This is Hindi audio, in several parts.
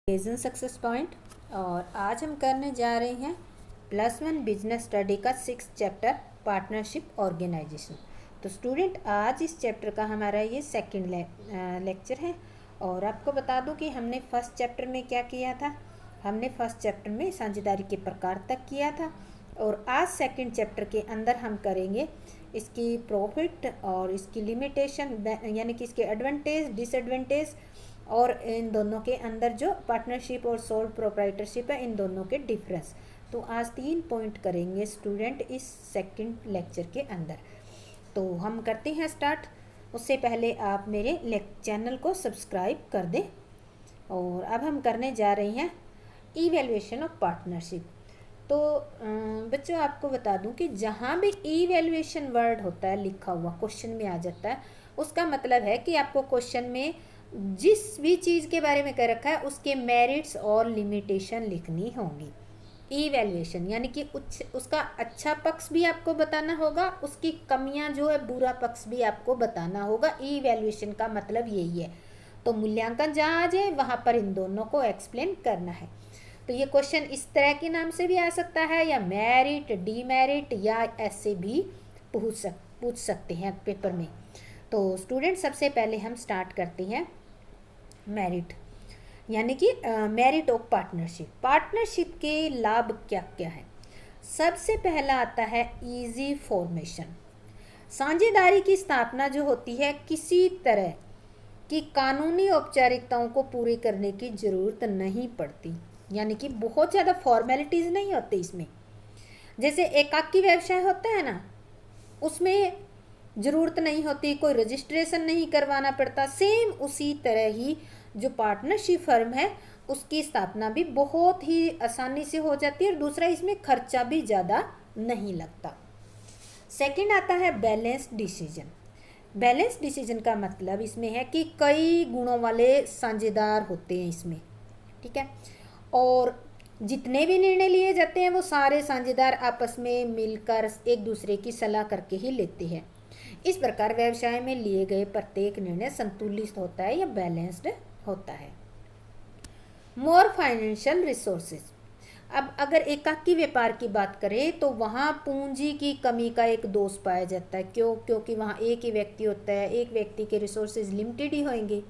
Reason success point. और आज हम करने जा रहे हैं +1 बिजनेस स्टडी का 6th चैप्टर पार्टनरशिप ऑर्गेनाइजेशन। तो स्टूडेंट आज इस चैप्टर का हमारा ये सेकंड लेक्चर है। और आपको बता दूं कि हमने फर्स्ट चैप्टर में क्या किया था। हमने फर्स्ट चैप्टर में साझेदारी के प्रकार तक किया था और आज सेकंड चैप्टर के अंदर हम करेंगे इसकी प्रॉफिट और इसकी लिमिटेशन, यानी कि इसके एडवांटेज डिसएडवांटेज और इन दोनों के अंदर जो पार्टनरशिप और सोल प्रोप्राइटरशिप है इन दोनों के डिफरेंस। तो आज 3 पॉइंट करेंगे स्टूडेंट इस सेकंड लेक्चर के अंदर। तो हम करते हैं स्टार्ट। उससे पहले आप मेरे चैनल को सब्सक्राइब कर दें। और अब हम करने जा रहे हैं इवैल्यूएशन ऑफ पार्टनरशिप। तो बच्चों आपको बता दूं कि जहाँ भी इवैल्यूएशन वर्ड होता है लिखा हुआ क्वेश्चन में आ जाता है, उसका मतलब है कि आपको क्वेश्चन में जिस भी चीज़ के बारे में कह रखा है उसके मेरिट्स और लिमिटेशन लिखनी होंगी। इवैल्यूएशन यानी कि उसका अच्छा पक्ष भी आपको बताना होगा, उसकी कमियां जो है बुरा पक्ष भी आपको बताना होगा। इवैल्यूएशन का मतलब यही है। तो मूल्यांकन जहाँ आ जाए वहाँ पर इन दोनों को एक्सप्लेन करना है। तो ये क्वेश्चन इस तरह के नाम से भी आ सकता है, या मेरिट डीमेरिट या ऐसे भी पूछ सकते हैं पेपर में। तो स्टूडेंट सबसे पहले हम स्टार्ट करते हैं मेरिट, यानी कि मेरिट ऑफ पार्टनरशिप। पार्टनरशिप के लाभ क्या क्या है। सबसे पहला आता है इजी फॉर्मेशन। साझेदारी की स्थापना जो होती है किसी तरह की कानूनी औपचारिकताओं को पूरी करने की जरूरत नहीं पड़ती, यानी कि बहुत ज़्यादा फॉर्मेलिटीज़ नहीं होती इसमें। जैसे एकाकी व्यवसाय होता है ना, उसमें ज़रूरत नहीं होती, कोई रजिस्ट्रेशन नहीं करवाना पड़ता। सेम उसी तरह ही जो पार्टनरशिप फर्म है उसकी स्थापना भी बहुत ही आसानी से हो जाती है और दूसरा इसमें खर्चा भी ज़्यादा नहीं लगता। सेकंड आता है बैलेंस डिसीजन। बैलेंस डिसीजन का मतलब इसमें है कि कई गुणों वाले साझेदार होते हैं इसमें, ठीक है। और जितने भी निर्णय लिए जाते हैं वो सारे साझेदार आपस में मिलकर एक दूसरे की सलाह करके ही लेते हैं। इस प्रकार व्यवसाय में लिए गए प्रत्येक निर्णय संतुलित होता है या बैलेंस्ड होता है। मोर फाइनेंशियल रिसोर्सेज। अब अगर एकाकी व्यापार की बात करें तो वहाँ पूंजी की कमी का एक दोष पाया जाता है। क्योंकि वहाँ एक ही व्यक्ति होता है, एक व्यक्ति के रिसोर्सेज लिमिटेड ही होंगे।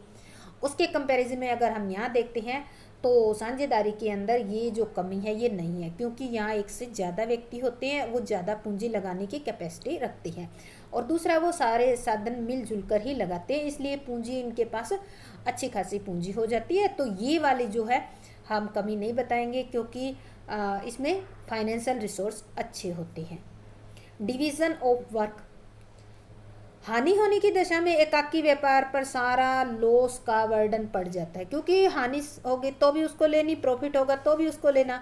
उसके कंपैरिजन में अगर हम यहाँ देखते हैं तो साझेदारी के अंदर ये जो कमी है ये नहीं है, क्योंकि यहाँ एक से ज़्यादा व्यक्ति होते हैं, वो ज़्यादा पूंजी लगाने की कैपेसिटी रखते हैं। और दूसरा वो सारे साधन मिलजुल कर ही लगाते हैं, इसलिए पूंजी इनके पास अच्छी खासी पूंजी हो जाती है। तो ये वाली जो है हम कमी नहीं बताएंगे, क्योंकि इसमें फाइनेंशियल रिसोर्स अच्छे होते हैं। Division of work. हानि होने की दशा में एकाकी व्यापार पर सारा लॉस का बर्डन पड़ जाता है, क्योंकि हानि होगी तो भी उसको लेनी, प्रॉफिट होगा तो भी उसको लेना।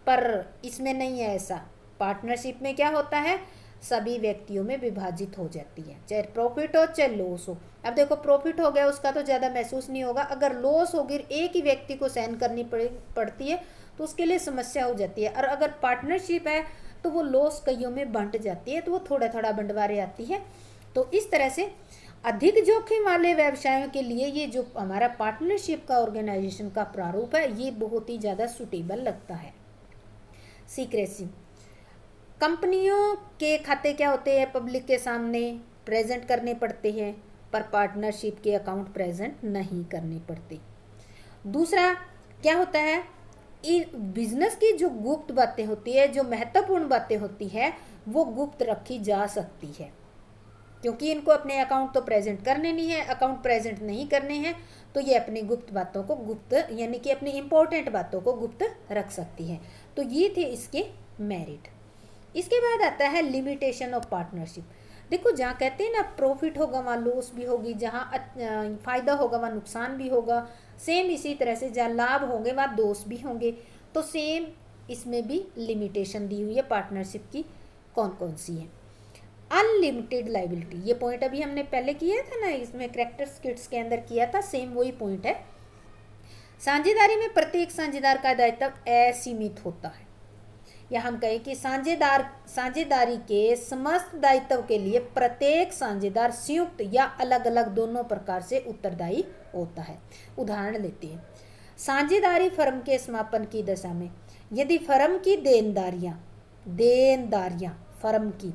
पर इसमें नहीं है ऐसा। पार्टनरशिप में क्या होता है, सभी व्यक्तियों में विभाजित हो जाती है, चाहे प्रॉफिट हो चाहे लॉस हो। अब देखो प्रॉफिट हो गया उसका तो ज़्यादा महसूस नहीं होगा, अगर लॉस होगी एक ही व्यक्ति को सहन करनी पड़ती है तो उसके लिए समस्या हो जाती है। और अगर पार्टनरशिप है तो वो लॉस कईयों में बंट जाती है, तो वो थोड़ा थोड़ा बंटवारे आती है। तो इस तरह से अधिक जोखिम वाले व्यवसायों के लिए ये जो हमारा पार्टनरशिप का ऑर्गेनाइजेशन का प्रारूप है ये बहुत ही ज़्यादा सूटेबल लगता है। सीक्रेसी। कंपनियों के खाते क्या होते हैं पब्लिक के सामने प्रेजेंट करने पड़ते हैं, पर पार्टनरशिप के अकाउंट प्रेजेंट नहीं करने पड़ते। दूसरा क्या होता है, बिजनेस की जो गुप्त बातें होती है, जो महत्वपूर्ण बातें होती है वो गुप्त रखी जा सकती है, क्योंकि इनको अपने अकाउंट तो प्रेजेंट करने नहीं है। अकाउंट प्रेजेंट नहीं करने हैं तो ये अपनी गुप्त बातों को गुप्त, यानी कि अपनी इंपॉर्टेंट बातों को गुप्त रख सकती है। तो ये थे इसके मेरिट। इसके बाद आता है लिमिटेशन ऑफ पार्टनरशिप। देखो जहाँ कहते हैं ना प्रॉफिट होगा वहाँ लॉस भी होगी, जहाँ फ़ायदा होगा वहाँ नुकसान भी होगा। सेम इसी तरह से जहाँ लाभ होंगे वहाँ दोष भी होंगे। तो सेम इसमें भी लिमिटेशन दी हुई है पार्टनरशिप की। कौन कौन सी है। अनलिमिटेड लाइबिलिटी, ये पॉइंट अभी हमने पहले किया था ना, इसमें कैरेक्टर स्किट्स के अंदर किया था, सेम वही पॉइंट है। साझेदारी में प्रत्येक साझेदार का दायित्व असीमित होता है, या हम कहें कि साझेदारी के समस्त दायित्व के लिए प्रत्येक साझेदार संयुक्त या अलग अलग दोनों प्रकार से उत्तरदायी होता है। उदाहरण लेते हैं, साझेदारी फर्म के समापन की दशा में यदि फर्म की देनदारियां फर्म की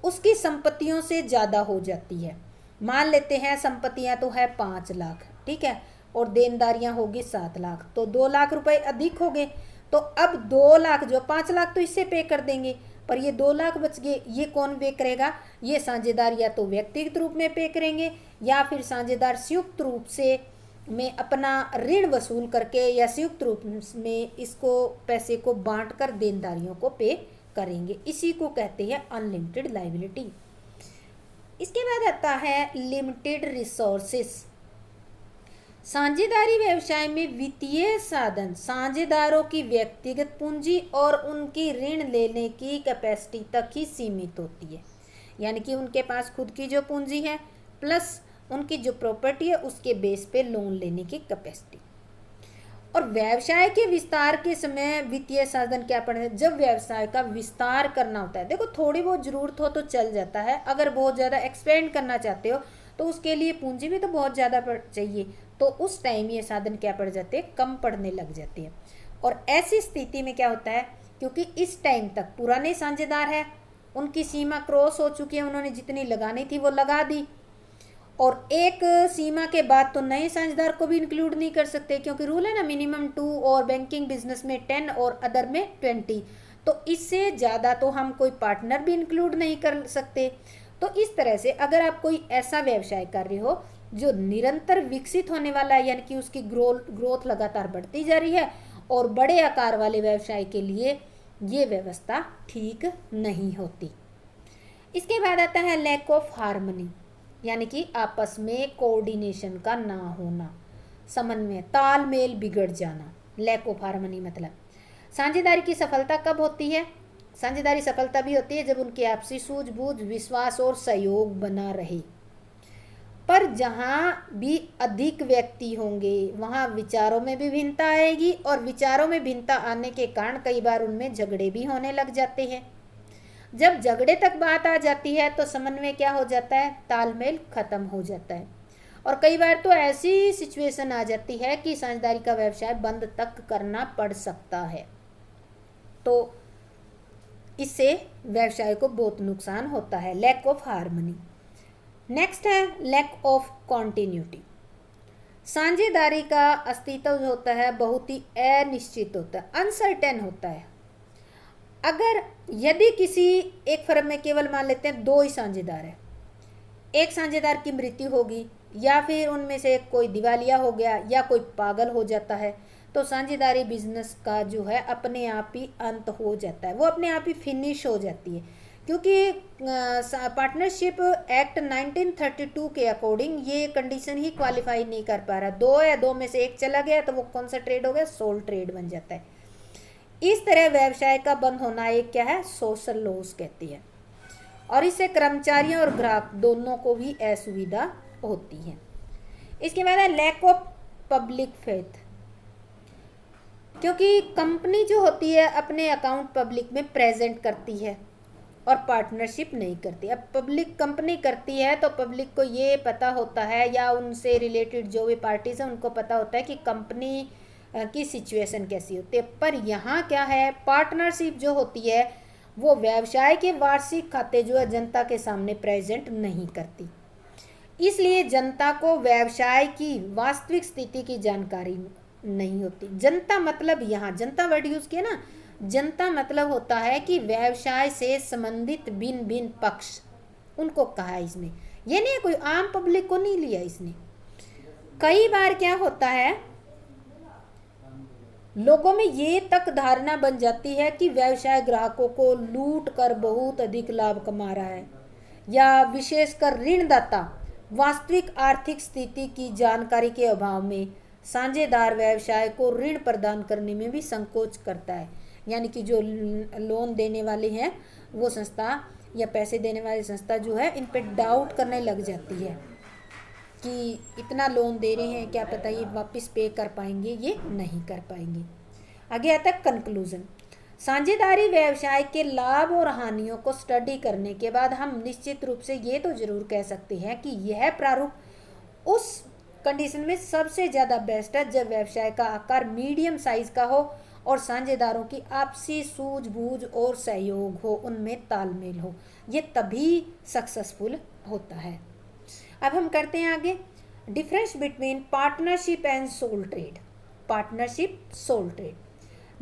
उसकी संपत्तियों से ज़्यादा हो जाती है, मान लेते हैं संपत्तियां तो है 5 लाख, ठीक है, और देनदारियां होगी 7 लाख, तो 2 लाख रुपए अधिक हो गए। तो अब 2 लाख, जो 5 लाख तो इससे पे कर देंगे, पर ये 2 लाख बच गए, ये कौन पे करेगा? ये साझेदार या तो व्यक्तिगत रूप में पे करेंगे या फिर साझेदार संयुक्त रूप से में अपना ऋण वसूल करके या संयुक्त रूप में इसको पैसे को बांट कर देनदारियों को पे करेंगे। इसी को कहते हैं अनलिमिटेड लायबिलिटी। इसके बाद आता है लिमिटेड रिसोर्सेस। साझेदारी व्यवसाय में वित्तीय साधन साझेदारों की व्यक्तिगत पूंजी और उनकी ऋण लेने की कैपेसिटी तक ही सीमित होती है, यानी कि उनके पास खुद की जो पूंजी है प्लस उनकी जो प्रॉपर्टी है उसके बेस पे लोन लेने की कैपेसिटी। और व्यवसाय के विस्तार के समय वित्तीय साधन क्या पड़े? जब व्यवसाय का विस्तार करना होता है, देखो थोड़ी बहुत जरूरत हो तो चल जाता है, अगर बहुत ज़्यादा एक्सपेंड करना चाहते हो तो उसके लिए पूंजी भी तो बहुत ज़्यादा चाहिए, तो उस टाइम ये साधन क्या पड़ जाते हैं? कम पड़ने लग जाते हैं। और ऐसी स्थिति में क्या होता है, क्योंकि इस टाइम तक पुराने साझेदार है, उनकी सीमा क्रॉस हो चुकी है, उन्होंने जितनी लगानी थी वो लगा दी, और एक सीमा के बाद तो नए साझेदार को भी इंक्लूड नहीं कर सकते, क्योंकि रूल है ना मिनिमम 2 और बैंकिंग बिजनेस में 10 और अदर में 20, तो इससे ज़्यादा तो हम कोई पार्टनर भी इंक्लूड नहीं कर सकते। तो इस तरह से अगर आप कोई ऐसा व्यवसाय कर रहे हो जो निरंतर विकसित होने वाला है, यानी कि उसकी ग्रोथ लगातार बढ़ती जा रही है, और बड़े आकार वाले व्यवसाय के लिए ये व्यवस्था ठीक नहीं होती। इसके बाद आता है लैक ऑफ हार्मनी, यानी कि आपस में कोऑर्डिनेशन का ना होना, समन्वय, तालमेल बिगड़ जाना। लैक ऑफ हार्मनी मतलब साझेदारी की सफलता कब होती है? साझेदारी सफलता भी होती है जब उनकी आपसी सूझबूझ, विश्वास और सहयोग बना रहे। पर जहाँ भी अधिक व्यक्ति होंगे वहाँ विचारों में भी भिन्नता आएगी, और विचारों में भिन्नता आने के कारण कई बार उनमें झगड़े भी होने लग जाते हैं। जब झगड़े तक बात आ जाती है तो समन्वय क्या हो जाता है? तालमेल खत्म हो जाता है, और कई बार तो ऐसी सिचुएशन आ जाती है कि साझेदारी का व्यवसाय बंद तक करना पड़ सकता है। तो इससे व्यवसाय को बहुत नुकसान होता है। Lack of harmony. नेक्स्ट है लैक ऑफ कॉन्टिन्यूटी। साझेदारी का अस्तित्व जो होता है बहुत ही अनिश्चित होता है, अनसर्टेन होता है। अगर यदि किसी एक फर्म में केवल मान लेते हैं 2 ही साझेदार है, एक साझेदार की मृत्यु होगी या फिर उनमें से कोई दिवालिया हो गया या कोई पागल हो जाता है, तो साझेदारी बिजनेस का जो है अपने आप ही अंत हो जाता है, वो अपने आप ही फिनिश हो जाती है। क्योंकि पार्टनरशिप एक्ट 1932 के अकॉर्डिंग ये कंडीशन ही क्वालिफाई नहीं कर पा रहा। 2 है, 2 में से एक चला गया तो वो कौन सा ट्रेड हो गया? सोल ट्रेड बन जाता है। इस तरह व्यवसाय का बंद होना एक क्या है? सोशल लॉस कहती है, और इससे कर्मचारियों और ग्राहक दोनों को भी असुविधा होती है। इसके बाद है लैक ऑफ पब्लिक फेथ, क्योंकि कंपनी जो होती है अपने अकाउंट पब्लिक में प्रेजेंट करती है और पार्टनरशिप नहीं करती। अब पब्लिक कंपनी करती है तो पब्लिक को ये पता होता है, या उनसे रिलेटेड जो भी पार्टीज हैं उनको पता होता है कि कंपनी की सिचुएशन कैसी होती है। पर यहाँ क्या है, पार्टनरशिप जो होती है वो व्यवसाय के वार्षिक खाते जो है जनता के सामने प्रेजेंट नहीं करती, इसलिए जनता को व्यवसाय की वास्तविक स्थिति की जानकारी नहीं होती। जनता मतलब यहाँ जनता वर्ड यूज किया ना, जनता मतलब होता है कि व्यवसाय से संबंधित भिन्न भिन्न पक्ष, उनको कहा है इसमें, ये नहीं कोई आम पब्लिक को नहीं लिया इसने। कई बार क्या होता है, लोगों में ये तक धारणा बन जाती है कि व्यवसाय ग्राहकों को लूट कर बहुत अधिक लाभ कमा रहा है, या विशेषकर ऋणदाता वास्तविक आर्थिक स्थिति की जानकारी के अभाव में साझेदार व्यवसाय को ऋण प्रदान करने में भी संकोच करता है। यानी कि जो लोन देने वाले हैं वो संस्था या पैसे देने वाली संस्था जो है इन पे डाउट करने लग जाती है कि इतना लोन दे रहे हैं, क्या पता ये वापस पे कर पाएंगे, ये नहीं कर पाएंगे। आगे आता है कंक्लूजन। साझेदारी व्यवसाय के लाभ और हानियों को स्टडी करने के बाद हम निश्चित रूप से ये तो जरूर कह सकते हैं कि यह प्रारूप उस कंडीशन में सबसे ज़्यादा बेस्ट है जब व्यवसाय का आकार मीडियम साइज का हो और साझेदारों की आपसी सूझबूझ और सहयोग हो, उनमें तालमेल हो, ये तभी सक्सेसफुल होता है। अब हम करते हैं आगे, difference between partnership and sole trade. Partnership, sole trade,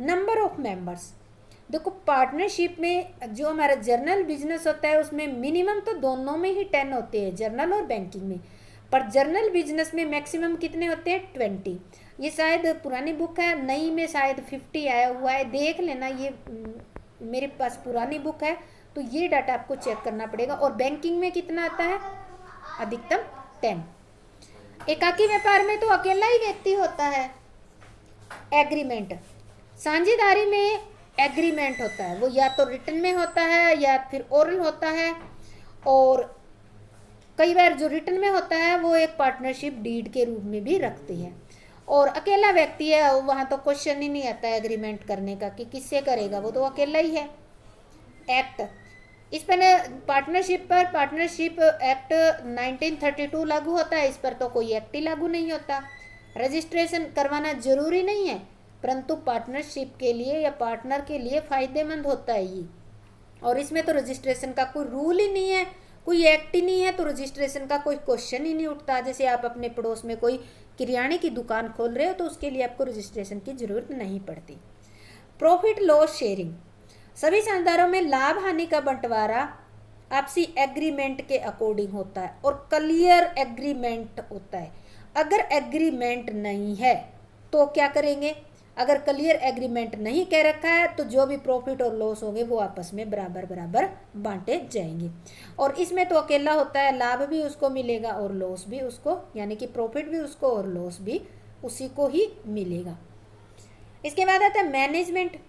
number of members. देखो पार्टनरशिप में जो हमारा जर्नल बिजनेस होता है उसमें मिनिमम तो दोनों में ही 10 होते हैं, जर्नल और बैंकिंग में, पर जर्नल बिजनेस में मैक्सिमम कितने होते हैं? 20। ये शायद पुरानी बुक है, नई में शायद 50 आया हुआ है, देख लेना, ये मेरे पास पुरानी बुक है तो ये डाटा आपको चेक करना पड़ेगा। और बैंकिंग में कितना आता है? अधिकतम 10। एकाकी व्यापार में तो अकेला ही व्यक्ति होता है। एग्रीमेंट, साझेदारी में एग्रीमेंट होता है, वो या तो रिटन में होता है या फिर ओरल होता है, और कई बार जो रिटन में होता है वो एक पार्टनरशिप डीड के रूप में भी रखते हैं। और अकेला व्यक्ति है वहाँ तो क्वेश्चन ही नहीं आता है एग्रीमेंट करने का कि किससे करेगा, वो तो अकेला ही है। एक्ट, इस पर पार्टनरशिप पर पार्टनरशिप एक्ट 1932 लागू होता है, इस पर तो कोई एक्ट ही लागू नहीं होता। रजिस्ट्रेशन करवाना जरूरी नहीं है, परंतु पार्टनरशिप के लिए या पार्टनर के लिए फ़ायदेमंद होता है ये। और इसमें तो रजिस्ट्रेशन का कोई रूल ही नहीं है, कोई एक्ट ही नहीं है, तो रजिस्ट्रेशन का कोई क्वेश्चन ही नहीं उठता। जैसे आप अपने पड़ोस में कोई किराने की दुकान खोल रहे हो तो उसके लिए आपको रजिस्ट्रेशन की ज़रूरत नहीं पड़ती। प्रॉफिट लॉस शेयरिंग, सभी साझेदारों में लाभ हानि का बंटवारा आपसी एग्रीमेंट के अकॉर्डिंग होता है और क्लियर एग्रीमेंट होता है। अगर एग्रीमेंट नहीं है तो क्या करेंगे? अगर क्लियर एग्रीमेंट नहीं कह रखा है तो जो भी प्रॉफिट और लॉस होंगे वो आपस में बराबर बराबर बांटे जाएंगे। और इसमें तो अकेला होता है, लाभ भी उसको मिलेगा और लॉस भी उसको, यानी कि प्रॉफिट भी उसको और लॉस भी उसी को ही मिलेगा। इसके बाद आता है मैनेजमेंट।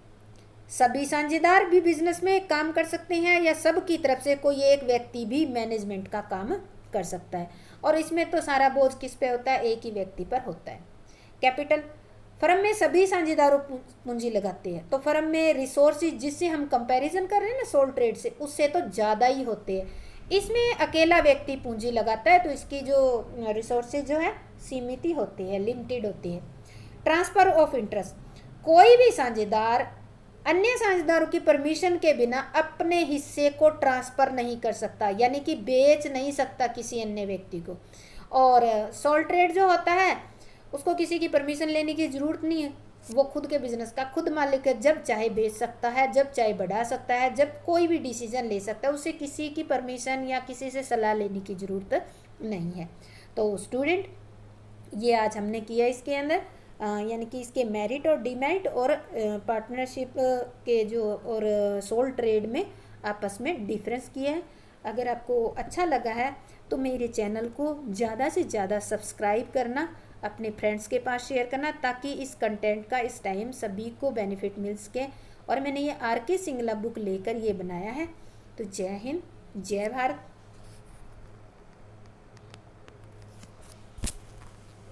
सभी साझेदार भी बिजनेस में काम कर सकते हैं या सब की तरफ से कोई एक व्यक्ति भी मैनेजमेंट का काम कर सकता है, और इसमें तो सारा बोझ किस पे होता है? एक ही व्यक्ति पर होता है। कैपिटल, फर्म में सभी साझेदारों पूंजी लगाते हैं, तो फर्म में रिसोर्सेज जिससे हम कंपैरिजन कर रहे हैं ना सोल ट्रेड से, उससे तो ज़्यादा ही होते हैं। इसमें अकेला व्यक्ति पूंजी लगाता है तो इसकी जो रिसोर्सेज जो है सीमित ही होती है, लिमिटेड होती है। ट्रांसफ़र ऑफ इंटरेस्ट, कोई भी साझेदार अन्य साझेदारों की परमिशन के बिना अपने हिस्से को ट्रांसफ़र नहीं कर सकता, यानी कि बेच नहीं सकता किसी अन्य व्यक्ति को। और सोल ट्रेड जो होता है उसको किसी की परमिशन लेने की ज़रूरत नहीं है, वो खुद के बिजनेस का खुद मालिक है, जब चाहे बेच सकता है, जब चाहे बढ़ा सकता है, जब कोई भी डिसीजन ले सकता है, उसे किसी की परमिशन या किसी से सलाह लेने की ज़रूरत नहीं है। तो स्टूडेंट ये आज हमने किया इसके अंदर, यानी कि इसके मेरिट और डिमेरिट और पार्टनरशिप के जो और सोल ट्रेड में आपस में डिफरेंस किया है। अगर आपको अच्छा लगा है तो मेरे चैनल को ज़्यादा से ज़्यादा सब्सक्राइब करना, अपने फ्रेंड्स के पास शेयर करना, ताकि इस कंटेंट का इस टाइम सभी को बेनिफिट मिल सके। और मैंने ये आर के सिंगला बुक लेकर ये बनाया है। तो जय हिंद, जय भारत।